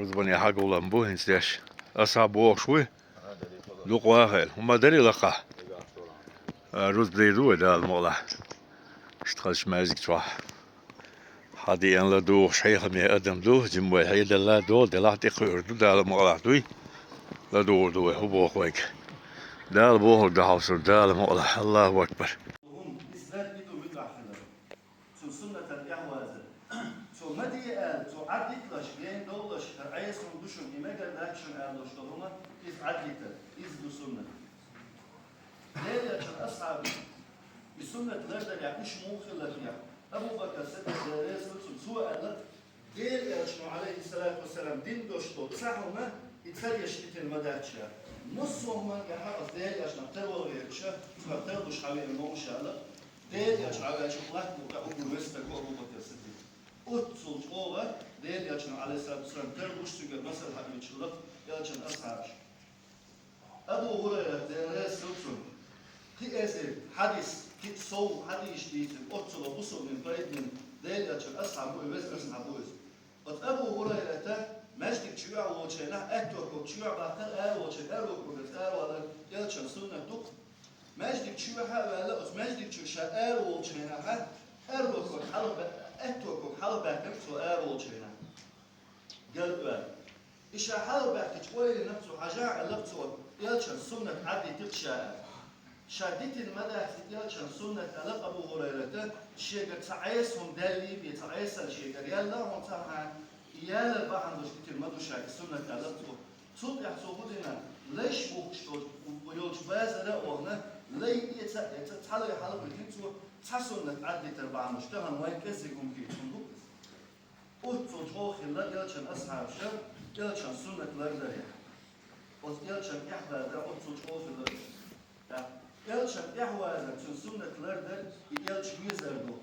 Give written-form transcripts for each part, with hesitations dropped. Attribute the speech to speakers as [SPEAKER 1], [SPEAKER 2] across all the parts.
[SPEAKER 1] زبني حق ولا مبوهن سياش أصعب وشوي لوق واخل وما دري لقى روز ديدو ده المولا اشتغلش مازك تروح حدي أن لا دو شيخ مي أدم دو جموي هيدا لا دو دلا تخير دو ده المولا دوي لا دو دو هو بوخويك ده البوه ده حوصر ده المولا الله أكبر
[SPEAKER 2] So medi so aditlash gen dolash ayes from dushun imegal action adosh doluma is adita is dusunna ليه عشان أصحاب السنة تلاقي يعني مش موخلة فيها أبو بكر سيدنا درس سوء لا ليه عشان عليه الصلاة والسلام دين دوشتو صحونا يتفريش المداتشا نصهم من يحرص ليه عشان تلو غيرشة فتلوش حوالي المو شاء الله ليه عشان على شغلات وكأبو وستك وأبو بكر سيدنا أتصل جوه ليه عشان عليه الصلاة والسلام تلوش تجر مثل حبيب شغلات عشان أصحاب أبو هريرة درس في أسر حديث كت صو حديث جديد أتصل وبصل من بيت من ديل عشان أصحاب ويبز أصحاب ويز أبو هريرة مجدك شيوع وشينا أتوك شيوع بعد وشينا وكذا ولا يلشان سنة دق مجدك شيوع ولا أس مجدك شيوع وشينا أروك حلب أتوك حلب نفسه وشينا قال إيش حلب كتوي نفسه حاجة لبسه يلشان سنة عدي تقشى شديد المدى يلشان سنة تلقى أبو هريرة شيء تعيسهم دالي بيتعيس الشيء يلا وانتهى يلا البحر شديد المدى شاك سنة تلقى صوت يحسبوننا ليش بوكشتو ويوش بازرة وهنا لي يتحلق حلق الكنتو تحسن عدي تربع مشتهى وين كزيكم في صندوق أوتو جوخي لا يلشان أصحاب شر يلشان سنة لردريا يلشان يحبى دا أوتو جوخي لردريا يلشان يحوى تن سنة لردر يلش ويزردو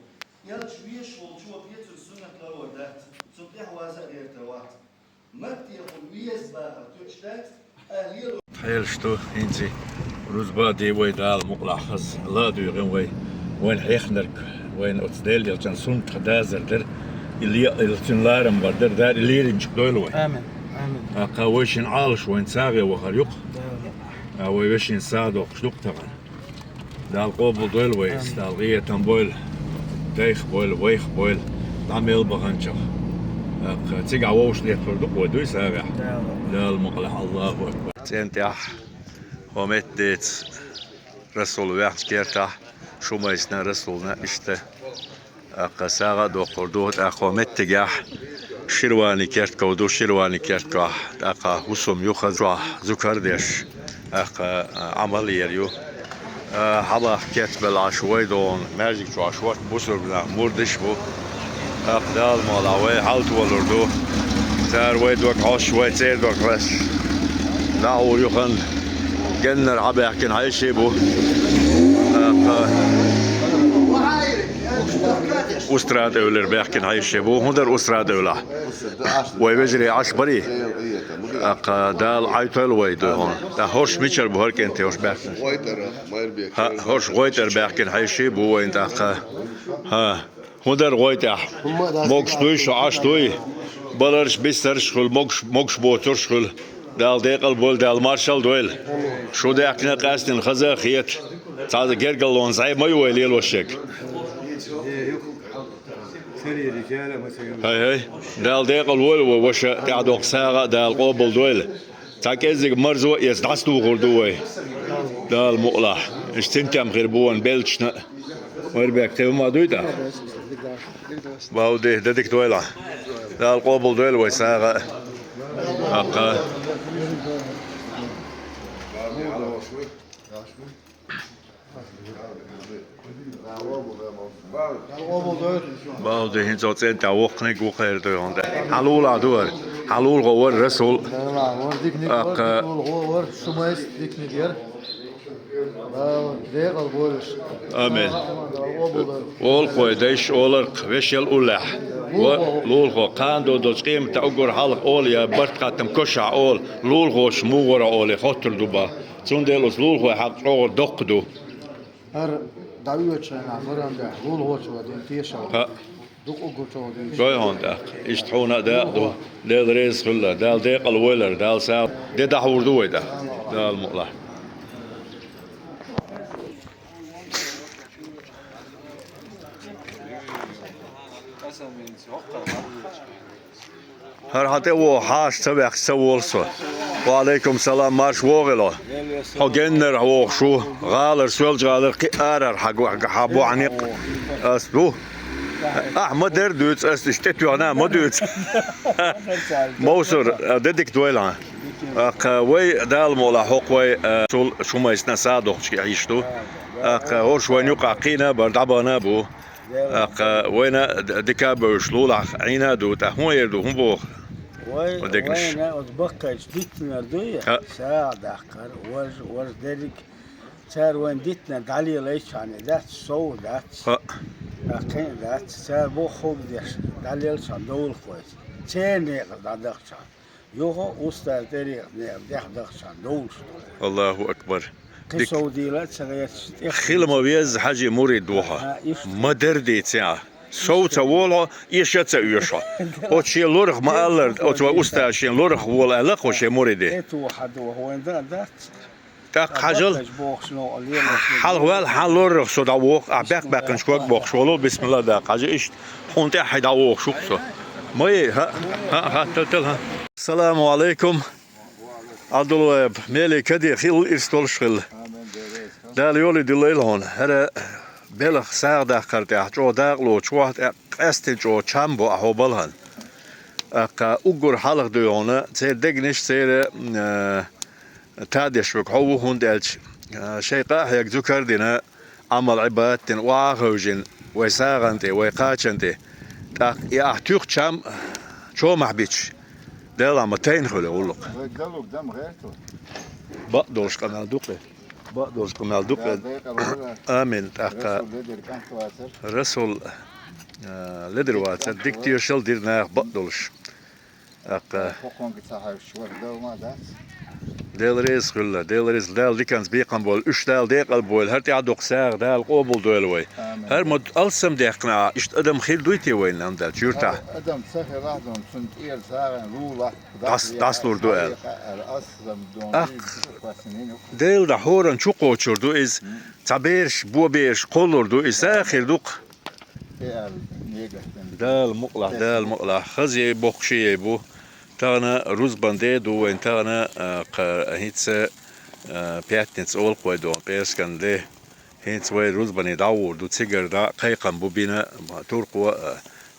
[SPEAKER 2] يلش ويشول شو بيت سنة لردر تن يحوى زرير توات متى يقول ويزبا تشتات أهيل
[SPEAKER 1] حيل شتو إنتي روزبادي ويدال مقلع خز لا دوغن وين حيخنرك وين أتصديل يلشان سنة خدازر در اللي تنلارم بردر دار اللي ينشك دولوي
[SPEAKER 3] آمين آمين
[SPEAKER 1] قاويشن عالش وين ساغي وخريق ويشين سادو خشلوق طبعا دال قوبل دويل ويس دال غيه تنبويل دايخ بويل ويخ بويل دعميل بغنشخ تيقع ووش ليه تردق ودوي ساغي دال مقلح الله أكبر تنتح ومت ديت رسول وقت كيرتح شو ما يسنا رسولنا اشته ساغا دو قردوت أخومت تجاح شرواني كيرت كودو شرواني كيرت كاح أقا وسم يخذ راح ذكر ديش أقا عملي يريو حلا كيت بالعشوائي دون ماجيك شو عشوائي بوسر بنا موردش بو أقدال مالاوي حالت والردو تار ويدوك عشوائي تير دوك بس دعو يخن جنر عبي حكين هاي شي بو أستراد أولر بيحكين هاي الشبو هندر أستراد أولا ويبجري عشبري دال عيطل ويدو هون دا هوش ميشر بهرك انت هوش بيحكين هوش غويتر بيحكين هاي الشبو وين ها هندر غويتر موكش دويش عاش دوي بلرش بيسترش خل موكش بوترش خل دال ديقل بول دال مارشال دويل شو دا يحكينا قاستين خزا خيت تعال جرجلون زي ما يويل وشك هاي دال ديقل وول وش تعدوق ساعة دال قبل دويل تاكيزك مرزو يستعستو غردوي دال مقلع اشتنتم غير بوان بلشنا ويربيك تبي ما دويتا باودي ددك دويلا دال قبل دويل وساعة أقا باودي هنزو تين تاوخني قوخير دوي هنده حلول عدور حلول غور رسول
[SPEAKER 3] أقا شمايس ديكني دير ديقل بولش
[SPEAKER 1] آمين والخوي ديش أولرق وشيل أولح لولخو قاندو دوش قيمة أقر حلق أوليا برت قاتم كشع أول لولخو شموغر أولي خطر دوبا تندلوس لولخو حق أول دقدو
[SPEAKER 3] هر دعوة شيء عبارة عن لولخو شو دين تيشوا Duk o goço.
[SPEAKER 1] Goy honda. İştuna da del rez khulla del deqal weler del sa de da hurdu weda. Dal muqla. Her hatte o haas tabak sawolso. Wa alaikum salam marsh wogelo. Ha genner ho shu galer sul galer qiarar habu aniq asbu. ما دردوت استشتتو أنا ما دوت موسر ددك دويلا وي دال مولا حقوي شو ما يسنا صادق شي عيشتو هو شوي نقع قينا بردعبنا بو وين دكاب شلول عينا دوت هو يردو هم بو ودقنش
[SPEAKER 4] وين أطبقش ديتنا ردوية ساعة دقر ورج ديرك صار وين ديتنا دالي ليش يعني ذات سو ذات لكن ذات صار بو خوب ديش دالي صندوق كويس تاني قدر شان يوه أستاذ تاريخ نير ده صندوق
[SPEAKER 1] الله أكبر
[SPEAKER 4] كسعودي لا تسوي
[SPEAKER 1] خيل ما بيز حاجة مريد دوها ما دردي تاع صوت ولا يشت يشا أو شيء لورخ ما ألر أو أستاذ شيء لورخ ولا لق وشيء مريدة
[SPEAKER 4] واحد وهو ذات
[SPEAKER 1] تاق حاجل حال حال لورخ صدا وق أبيك بقنش وق بقشولو بسم الله ده حاجة إيش هون تحت وق شو قصة ما ها تلها السلام عليكم عبد الوهاب مالي كدي خيل استولشل دال يولي دليل هون هذا بلغ ساعة داخل جو داغلو شو قست جو چامبو أهو بالهن أقر حلق ديونه سير دقنش سير تادش وك هو هندلش شيء قاحيك ذكر دينا عمل عبادتن واغوجن ويساغنتي ويقاتشنتي يا أحتوق چام شو محبيتش دال متين خلي ولق بقدرش قنال دوقي بقدرش قنال دوقي آمين رسول لدروات ديكتير شل ديرنا بقدرش دل ريز خلا دل ريز دل ديكنز بيقن بول اش دل ديقل بول هر تاع دوق ساغ دل قوبل دولوي هر مد السم ديقنا اشت ادم خيل دويتي وين ام دل جورتا
[SPEAKER 3] Adam sakı rahatım sunt yer sağın ruğla.
[SPEAKER 1] Das lor duel دل da horan çok oçurdu iz tabirş bu bir kolurdu iz akhir duq دل مقلع خزي بوخشي بو تانا روز باندي دو وين تانا هيتس بياتنس اول قويدو بيسكن دي هيتس وي روز باني داور دو تيجر دا قيقن بو بينا تورقو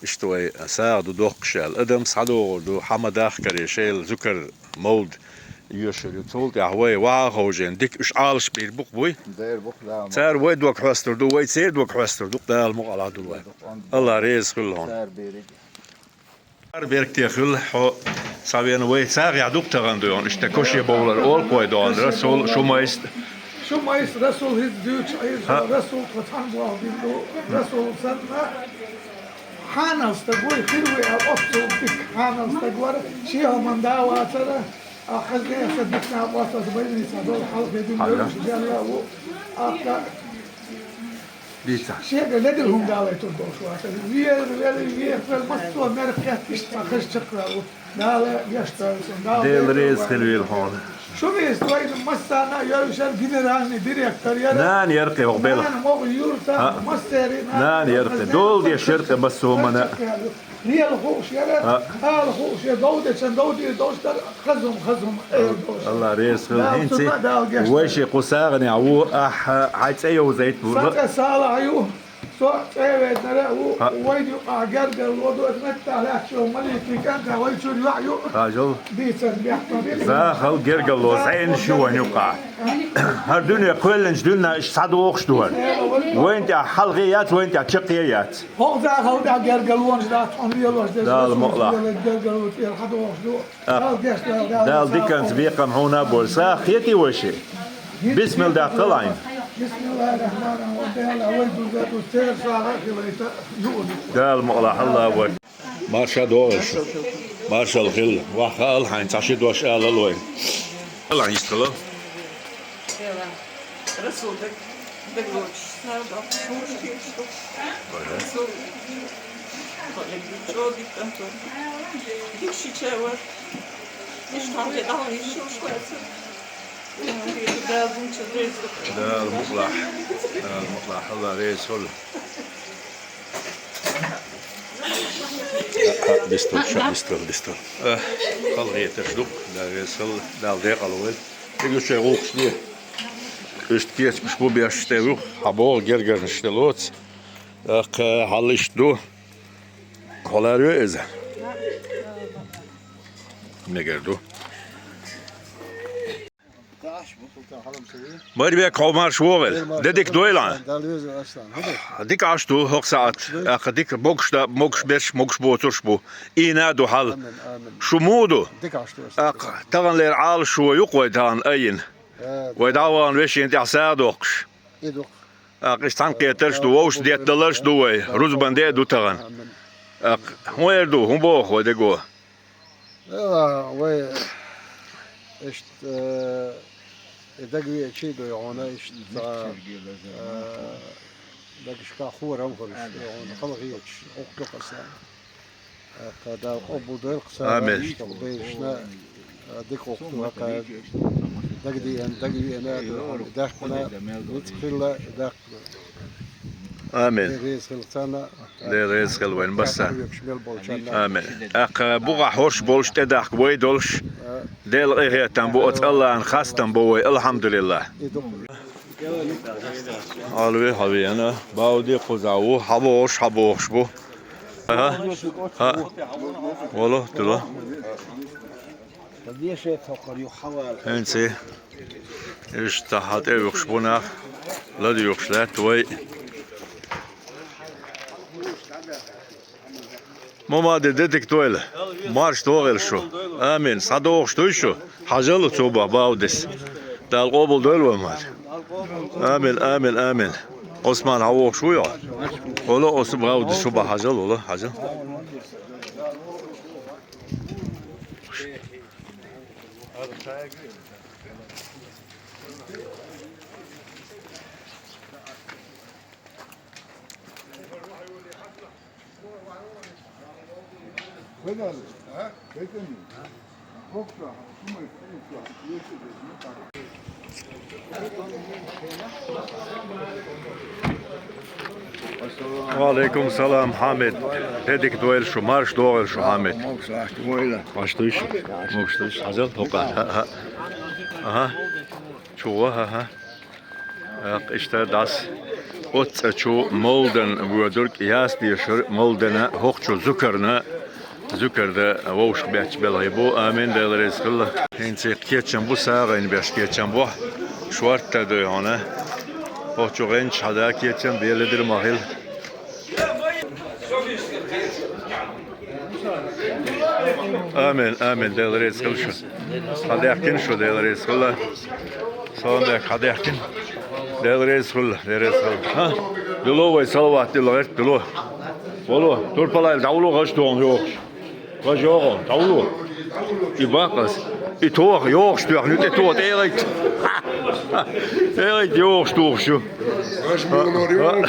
[SPEAKER 1] اشتوي ساعدو دوخشال ادم سعدو دو حمداخ كري شيل ذكر مولد يوشر يطولت يحوي واغوجين ديك اش عالش بير بوق بوي سار وي دوك حوستر دو وي سير دوك حوستر دوك دال مقلع دو الله ريز كلهم Berkte khul ho savien we sag ya doktoran doen ist der kosche bowler all koi don rasul shumaist
[SPEAKER 5] shumaist rasul his duch rasul qatan wa bidu rasul sanna hanas taqoy khirwi aqtu bik hanas taqwar shiha man dawa tara akhazna sadqna wasa bayni sadol halq yadun jalla wa aka شيء لدي هم داوي تدور شو عشان ويا فالمستوى مركز يشتغل شكله داوي يشتغل
[SPEAKER 1] ديل ريز خلويل هون
[SPEAKER 5] شو بيستوي المستانا يرشل جنرالني ديريكتور يا
[SPEAKER 1] نان يرقي وقبل
[SPEAKER 5] نان مو يورتا مستري
[SPEAKER 1] نان يرقي دول دي شرطه بس هم انا
[SPEAKER 5] هي الخوش يا الخوش يا دودة دوشتر خزم
[SPEAKER 1] الله ريز خل هنتي وش قصاغني عو عايز ايو زيت
[SPEAKER 5] ساعه سالا ايو سو ايوه نرى ويدي اجرد الوضوء اتمتع على شو ملي كان ويشو يعيو
[SPEAKER 1] راجل
[SPEAKER 5] بيتر بيحطوا
[SPEAKER 1] ذا خل جرجل زين شو يقع هر دنيا كلنج دلنا ايش صادو وخشدوها وين تاع حلقيات وين تاع شقيات
[SPEAKER 5] هو ذا جرجل وانش ذات امريلوش
[SPEAKER 1] ده المقلع
[SPEAKER 5] جرجل حدو وخشدو
[SPEAKER 1] دال ديكنز بيقم هنا بولسا خيتي وشي بسم الله قلاين
[SPEAKER 5] بسم الله الرحمن الرحيم
[SPEAKER 1] ده المقلع الله أكبر مارشا دوش مارشا الخل وخال حين تعشيد وش آل الوين الله يستلم
[SPEAKER 6] رسول دك Çok dikten sonra. Hiç şişe var. Hiç tahmin daha hiç hoş gelsin. Lazım çizeceğiz.
[SPEAKER 1] ده المطلع المطلع هذا رئيس هول بيستول خلغي تشدق ده رئيس هول ده الضيق الأول يجوا شيء روح شديه اشتكيت مش بو بيشتروا حبور جرجر نشتلوت حلش دو خلاريو إذا نجردو ما يبي كومار شوغل ديك دويلان ديك عشتو هوك ساعات ديك موكش بيش موكش بوتوش بو إينا دو حال شمودو تغن لير عال شو يقوي تان أين ويداوان ويش انت عسادوكش قشتان قيترش دو ووش ديت دلرش دوي روز بندي دو تغن هو يردو هم بوخ وديقو
[SPEAKER 3] وي اشت دقي شيء دو يعونا اشت دقش كاخور هم خلص يعونا خلقيتش اقلق اسان قدا ابو دير قسام
[SPEAKER 1] آمين
[SPEAKER 3] بيشنا ديك وقتو هكا دقدي انا داخلنا ندخل داخلنا
[SPEAKER 1] آمين
[SPEAKER 3] رئيس خلصنا
[SPEAKER 1] ده رئيس خلوين بس آمين بوغا حوش بولش تداخ ويدولش ديل إيه تنبوت الله أن خاص تنبوي الحمد لله علوي حبي أنا باودي قزاو حبوش بو ها والله تلا انسي ايش تحت ايه يخشبونا لا دي يخشلات وي ماما ديدك تويل مارش توغل شو امين صدوق شو حاجلو توبا باودس دا القبل دول ومار امين عثمان هو شو يا ولا عثمان باودس شو بحاجل ولا حاجه وعليكم السلام حامد هديك دويل شو مارش دوغل شو حامد موكشتوش حزل هوقا ها شو ها işte das otçu molden vurdurk yas diye moldena hochçu zukerde voş beç belay bu amen deleriz kılla hense keçen bu sağın beş keçen bu şuartta da ona hochçu genç hada keçen beledir mahil amen deleriz kılla şu hadakin şu deleriz kılla sonra hadakin deleriz kılla ha dilo ve salavat dilo Valla, turpalar davulu kaçtığın yok. Kaç yok, davulu. İbakas, İtoğ yok stüğ, nüt İtoğ direkt. Direkt yok stüğ şu. Kaç milyon yok.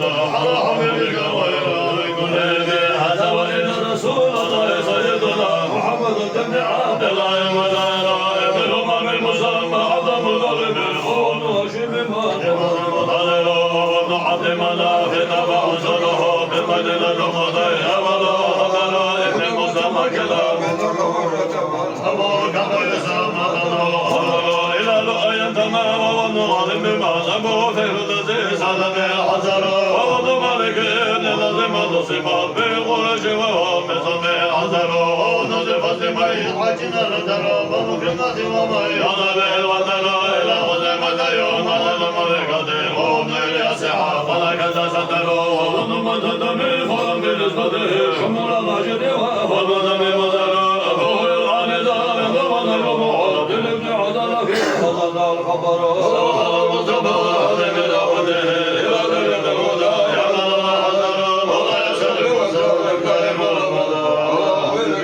[SPEAKER 1] على حبيبك وإلهك الذي هذا وإن رسول الله سيدنا محمد بن عبد الله ولا ابن الأمم المسمى عظم ظالم الخون وشبه مطلل وابن عبد مناف تبع صله بمدينة المضيء ولا حضر ابن مسمى كلام أبو كما يسمى إلى لؤي تمام والنظام بما سموا في الذي سلم الحزر ووض ملك ابن لازم الصفات بالقرش وهو بصم الحزر ونزف سمي حجنا الدر ومكرمة ومي يضرب الوطن إلى غزمة يوم على الملكة وابن اليسعى فلك تستر وظلم تدمي فرم بنسبته شمر مجد وظلم مزر أبوه العنزان ضمن الربوع لابن عدل في فضل الخبر سوى المصطفى هذه بدعوته إلى ذلك الهدى يعلم الحذر ولا يسأل وسلم كريم رمضان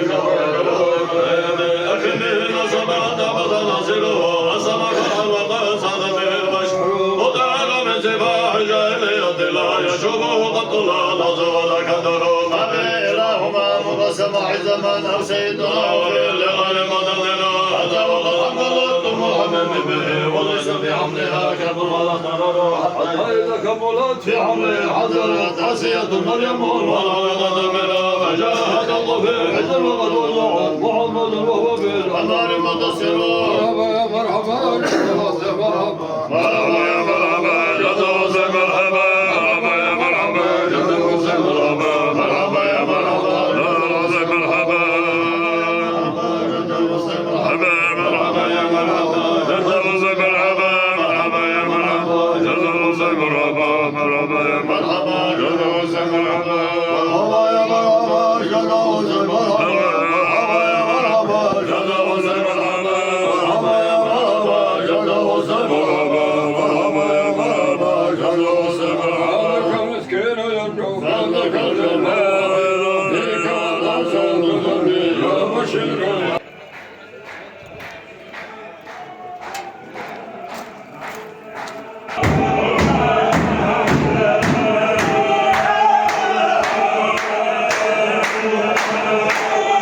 [SPEAKER 1] أكمل نصب عتبة نصره وسمك الوطن صاد به البشر وتعالى من سفاح جاهلية لا يشوبه قط لا نصر ولا كدر ما به إلهما مقسم زمان أو سيدنا وغير لغير مدننا هذا وقد حملتم الحمل به وليس في حملها كبر ولا ضرر حتى إذا كملت في حمل حضرت عسية مريم ولا منها فجاءت الله في حزن وقد وضعت محمد وهو بالأنوار متصل مرحبا يا مرحبا مرحبا يا مرحبا جزا مرحبا مرحبا يا مرحبا جزا مرحبا مرحبا يا مرحبا جزا مرحبا مرحبا يا مرحبا جزا مرحبا مرحبا يا مرحبا جزا مرحبا مرحبا يا مرحبا جزا مرحبا مرحبا يا مرحبا جزا مرحبا
[SPEAKER 7] Thank you.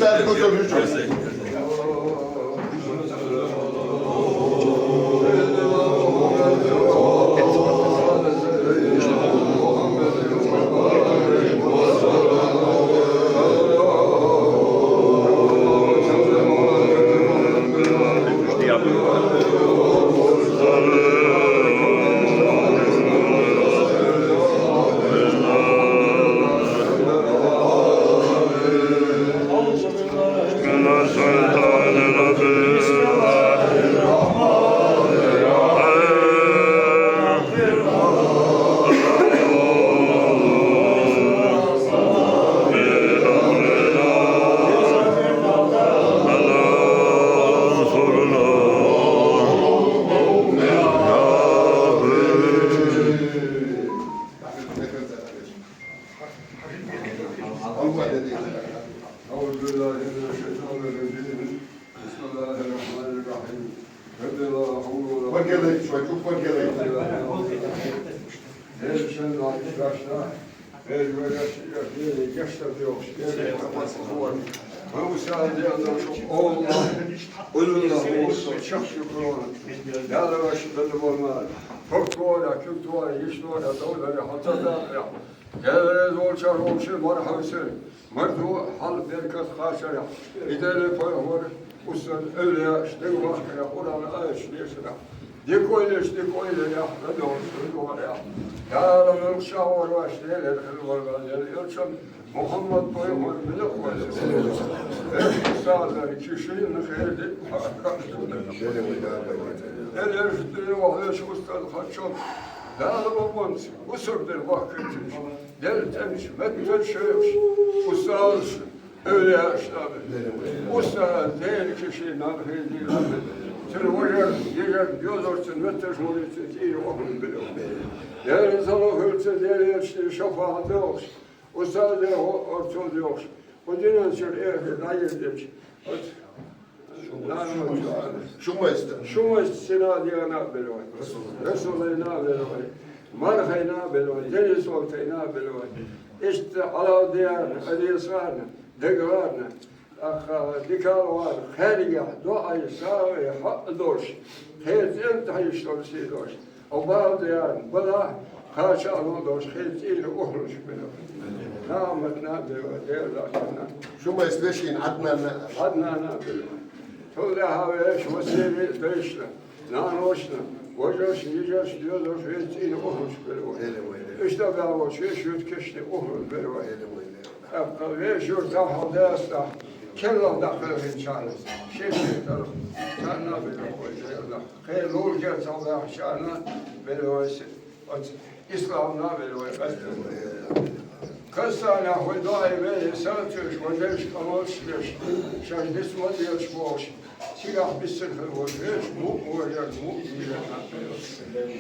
[SPEAKER 7] تعرف كتب شو
[SPEAKER 8] أعوذ بالله من الشيطان الرجيم بسم الله الرحمن الرحيم لا حول ولا قوة
[SPEAKER 7] فرق لك شوي شوف فرق لك
[SPEAKER 8] Her sen de arkadaşlar, her böyle yaşta diyor, her kafası var. Bu sadece çok Allah, Allah olsun, çok şükür olsun. Yalnız benim olmaz. Çok doğru, çok doğru, hiç doğru, doğru, hatta ya. Geliriz olçar olsun, var havsın. Merdu hal berkat kaçar. İdare payamır, usul öyle işte var ya, Kur'an'ı ayışlıyorsun. Dikoyleş, dikoyle ya, ne olsun, doğru ya. Yarın şahor başlayalım, yarın Muhammed Peygamber bile koydu. Sağlar kişinin hayırlı. Eller şüpheli vahve şustal haçon. Dağlı babamız, usurdur vakıtır. Deltenç, metten şöyüş. Ustaz, öyle yaşlar. Ustaz değil kişinin hayırlı. Sen hoca, yeğen, diyorsun, metten şöyüş, iyi oğlum bile. Yarın sana hırsı, değerli işte şefaatı olsun. Ustaz da ortalığı yok. O dönem şöyle hayır demiş.
[SPEAKER 7] شو ما يستاهل
[SPEAKER 8] شو السنة نابلوي رسولي نابلوي مرخي نابلوي دني صوتي نابلوي إشت على ديارنا أديسارنا دقارنا أخ ديكالوان خارجة دعاء يساوي حق دوش خير أنت هيشتغل سي دوش وبعض ديارنا بلا خاشع دوش خير إلى أخرج منه نعمت نابلوي دير لكنا
[SPEAKER 7] شو ما يستاهل
[SPEAKER 8] عدنا نابلوي Tolga haveş, mesele değişti. Nanoşna, hocaş, yiyeceğiz diyorlar, fiyatıyla ohuş böyle. İşte ben o şey, şut keşke ohuş böyle. Apka ve şurta havdasta, kellan da kırın çağırız. Şey taraf, çağırna böyle koyuyorlar. Hayır olacak Allah çağırna böyle olsun. İslam'na böyle olsun. Kısa na hudayı ve satış, hocaş kamalşleş, şajdis madiyaj boş. Silah bitsin hırvırmış, mu'mu'yar mu'mi'yar.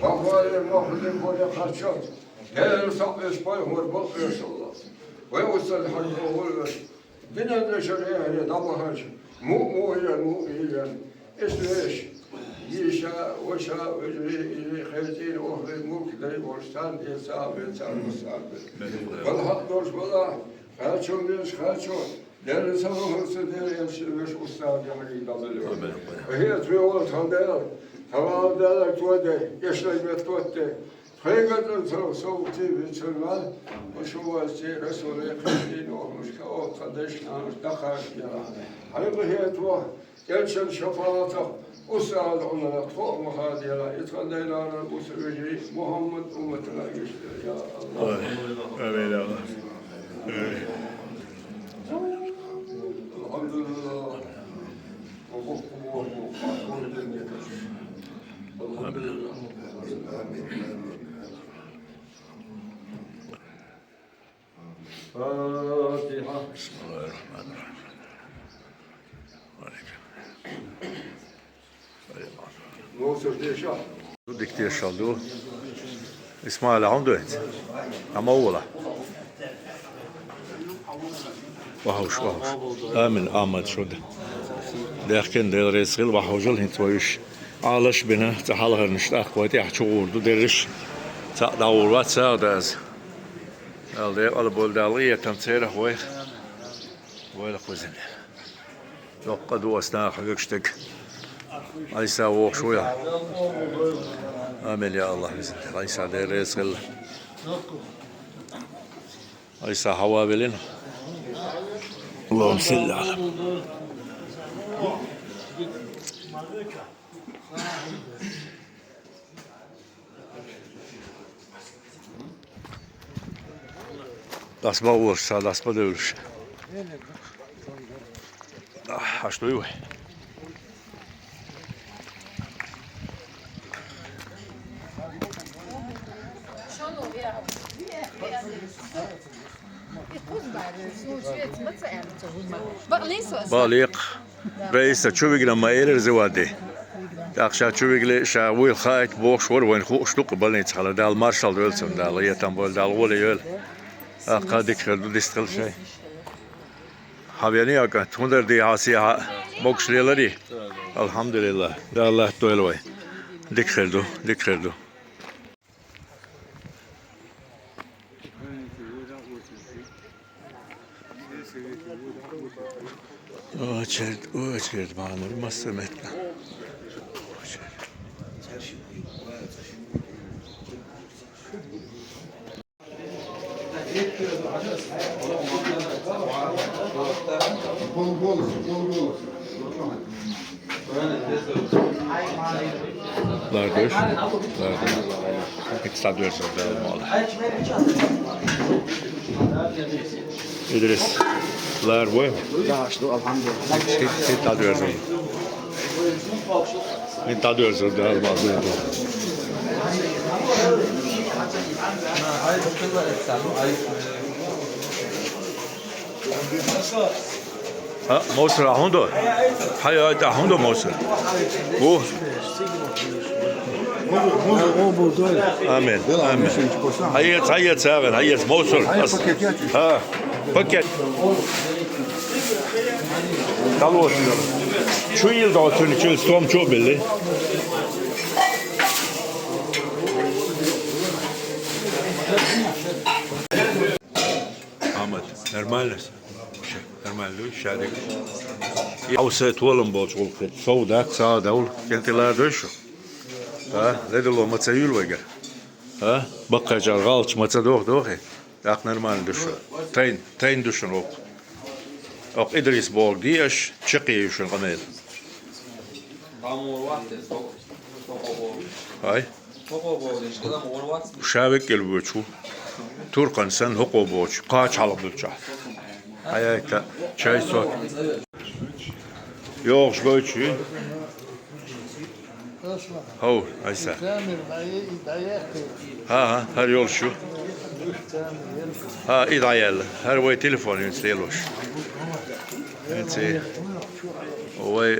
[SPEAKER 8] Bakvalir mahlulim böyle kaçat. Gelir sakmış payhur bakır sallat. Ve usul hakkı olmuş. Dinende şeriyeli damahacı. Mu'mu'yar mu'mi'yar. İsveş. Yişa, oşa, öcri, khezin, ohri, mulkleri, borçtan, hesabı, sarmısabı. Valhak doş valla, kaçon demiş, kaçon. Derin savunması der hemşirmiş ustad yani damılıyor. Hiç bir oğul tanıdılar. Tamam derler tuvadı, yaşlayıp tuvadı. Peygamber'in soğuk tibi çölmez. O şu vaziyet Resulü kızdığını olmuş ki o kardeş namus dakar ya. Hayırlı hiyet var. Gelşen şefaatı. Ustad onlara çok muhadiyeler. İtkandaylarla bu süreci Muhammed ümmetine geçti. Ya Allah.
[SPEAKER 1] Öyle Allah.
[SPEAKER 8] Elhamdülillah. Elhamdülillah. Fatiha.
[SPEAKER 1] Bismillahirrahmanirrahim.
[SPEAKER 8] Nasıl diyeceğim?
[SPEAKER 1] Diktir şaldu. İsmail عنده انت عموله وحوش آمن آمد شده لكن der resil وحوجل هنت ويش عالش بنا تحالها نشتاق ويتي حشغول دو درش تدور واتساوداز الدي البولدالية تمثيله ويخ خوزن قد وسنا حقشتك عيسى ووق شوية آمين يا الله عيسى دير رزق الله عيسى حوابلنا اللهم صل على Das war Ursa, das war Dölsch. Hast du Uhr? باليق رئيس تشوفك لما إير زوادي أخشى تشوفك لشاويل خايت بوخ شور وين خوش تق بالنيت على دال مارشال دولسون دال يتنبول دال ولا يول قادك خدو دستقل شيء حبيني أكا تندر دي عاسية بوكش ليلري الحمد لله دا الله تويلوي ديك خردو Очередь, мамур, массаметна. Lardoş. İktisat diyorsun da İdris. Lar bu.
[SPEAKER 4] Yaşlı elhamdülillah.
[SPEAKER 1] Sen tadıyorsun. Ben tadıyorsun da almaz. Ha, Mosul ahundo. Hayat ahundo Mosul. Bu. Amen. Amen. Hayat seven. Hayat Mosul. Ha. Paket. Dalot. Şu yıl da oturun için storm çok belli. Ahmet, нормально? Нормально, şadik. Avset oğlum borç oldu. Soğudak, sağ davul. Kentiler döşü. Ha, ledelo maça yürüvege. Ha, bakkacar galç maça doğru. Dak normal döşü. Train döşün ok. Ok İdris Borg diyeş, çıkıyor şu kanal. Hay. Şavik gelböçü. Turkan sen huko borç. Kaç alıp döçü. Hayata çay sok. Yok şböçü. Ho, Aysa. Ha, her yol şu. Ha, idayel. Her way telefon ynsleloş. Ensi. Ovay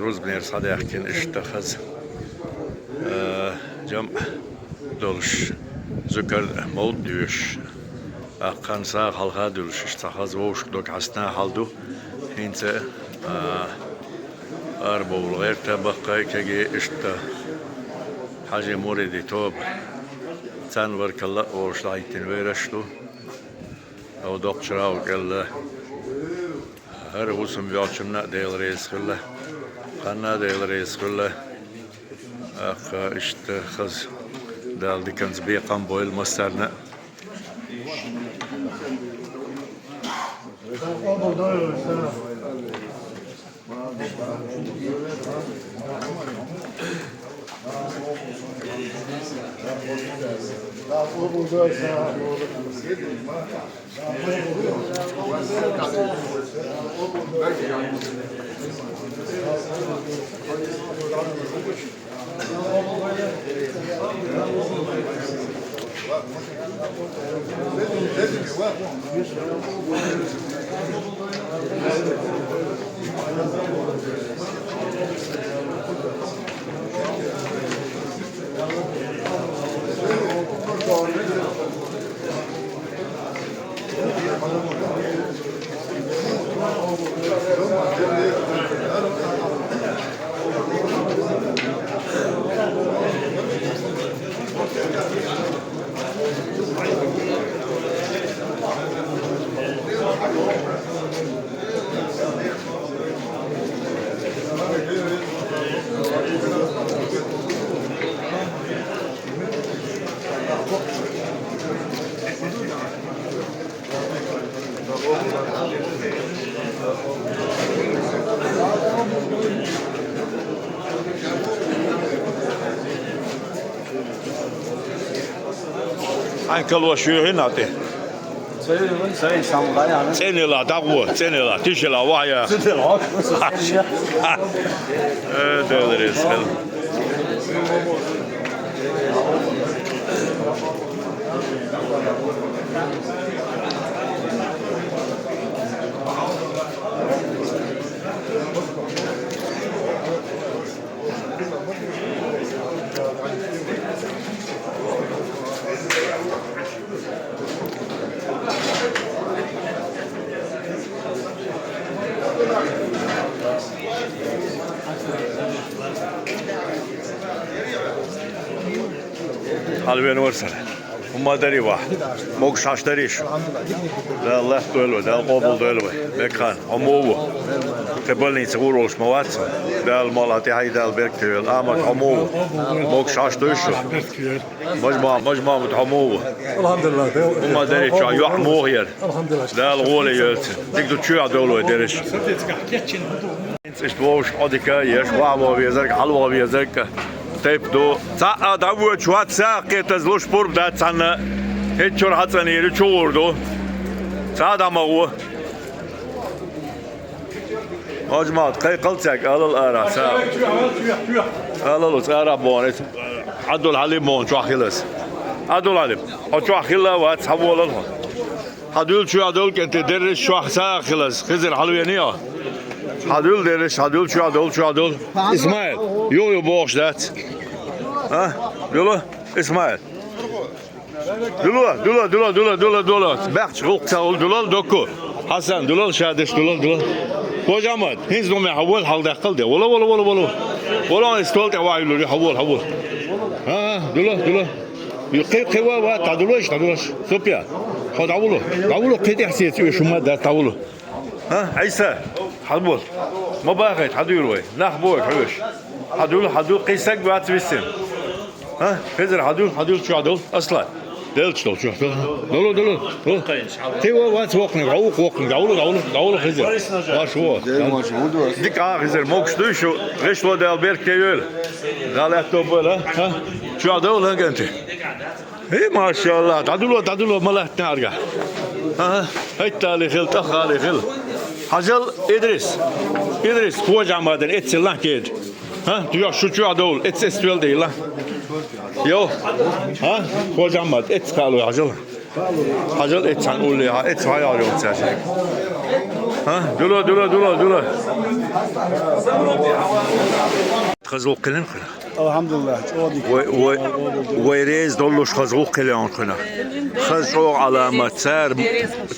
[SPEAKER 1] Rozbner صديقين اشتخذ جمع دولش ذكر موت ديوش أقان ساق حلقة دولش اشتخذ ووش دوك حسنا حالدو هنت أربو الغير تبقى كجي اشت حاجة موردي توب تان ورك الله وش لايتين ويرشتو أو دوك شراو كلا هر وسم بيعشنا ديل رئيس كله خنا ديل رئيس كله أخ اشتخذ دال دي كان زبيقان بويل مسترنا حنكل وشيو هنا تي سنة لا دعوة سنة لا تيجي لا وعيا دولريز حلو حلوين ورسل وما دري واحد موقش عشتريش ده الله دولو ده القبول دولو مكان عموه تبلني تقولوش موات ده المالاتي هاي ده البركتي الامك عموه موقش عشتريشو مجمع متعموه
[SPEAKER 3] الحمد لله
[SPEAKER 1] وما دري شو يحموه هير
[SPEAKER 3] الحمد لله
[SPEAKER 1] ده الغولي يلت تقدر تشوع دولو دريش ist wohl Odika, jetzt war wir sagen, hallo wir sagen, Tape do, da wird schwarz, geht das los Spur, da Zanne, hat schon hat seine ihre Chor do, da mal مجموعة قلتك على الأراس على الأراس بونس عدول عليه بون شو خلص عدول عليه أو شو خلا واتحول لهم هدول شو هدول كنت درس شو خلص خزر حلوينيه هدول درس هدول شو هدول إسماعيل يو بوش دات ها دولة إسماعيل دولة بحث غلط دولة دوكو حسن دولة شادش دولة Kocaman, hiç dome havul halde kaldı. Ola istolت واعيلو havul. Ha, dula. يقيوا وتعدلوش سوبيا. خد عولو كده حسيت شو ما ده تعولو. ها عيسى حبول. ما باغي حديروي. نخبوك حوش. حدول قيسك باتبسم. ها خزر حدول شو عدول اصلا. دلش شو دولو تيوا وات وقن عولو خزر شو ديك خزر موكش دوشو غش لو دال بيرك تيول غلطو بلا ها شو عدول انت اي ما شاء الله تعدلوا ملح نارجع ها هيتالي خل تخالي خل حجل ادريس هو جامدن اتسلان كيد ها ديو شو عدول اتسويل ديلا يو ها kocaman et kalıyor hacıl et sen oluyor et hayal yok sen ha dula خزوق كلن خنا
[SPEAKER 4] الحمد لله
[SPEAKER 1] ويريز دولوش خزوق كلن خنا خزوق علامة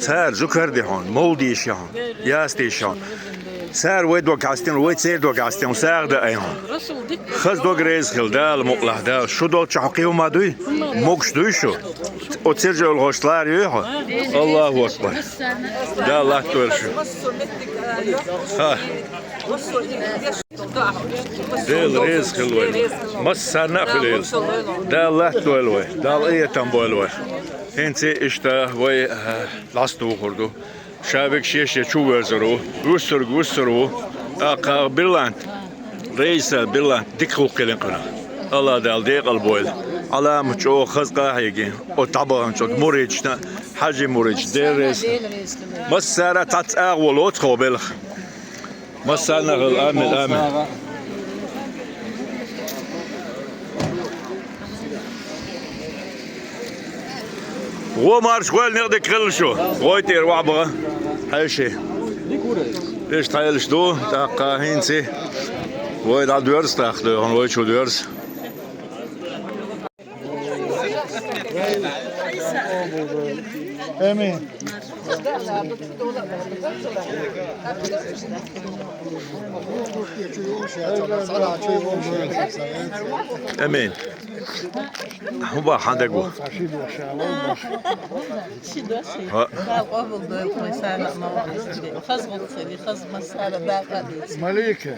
[SPEAKER 1] تار ذكر دهون مولديش يهون ياستيشون سار ويدو كاستين ويتسير دو كاستين سار ده ايهون خز دو غريز خل دال مقلح دال شو دول تحقيو ما دوي موكش دوي شو وتسيرجو الغوشلار يوهو الله اكبر ده الله تقول شو ها ديل ريز خلوي مسانا خليل ده الله تقول وي ده ايه تنبول وي انتي اشتا وي لاستو خردو شابك شيشة شو وزرو وسرو أقا بيرلاند رئيس بيرلاند ديكو كلنقنا الله دال ديق البويل على مشو خزقا هيجي أو طبعا شو موريجنا حاجة موريج دير رئيس مسارة تتأغ ولوت خوبلخ مسارنا غل آمن هو مارش وين نقدر كل شو غويتير وعبغة هاي شيء ليش تايلش دو تاقا هينسي وين على دورس تاخذ هون وين شو دورس
[SPEAKER 5] امين
[SPEAKER 1] امين هو بقى عندك بو
[SPEAKER 5] مليكة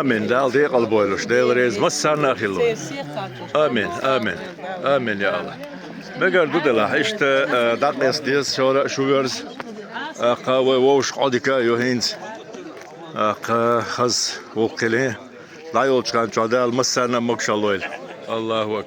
[SPEAKER 1] آمين دال ديق البويلوش ديل ريز مسارنا خلو آمين يا الله بقر دودلا إشت دقيس ديس شو ورز قاوي ووش قاديكا يوهينز خز وكله لا يولش كان شادال مسنا مكشلويل الله أكبر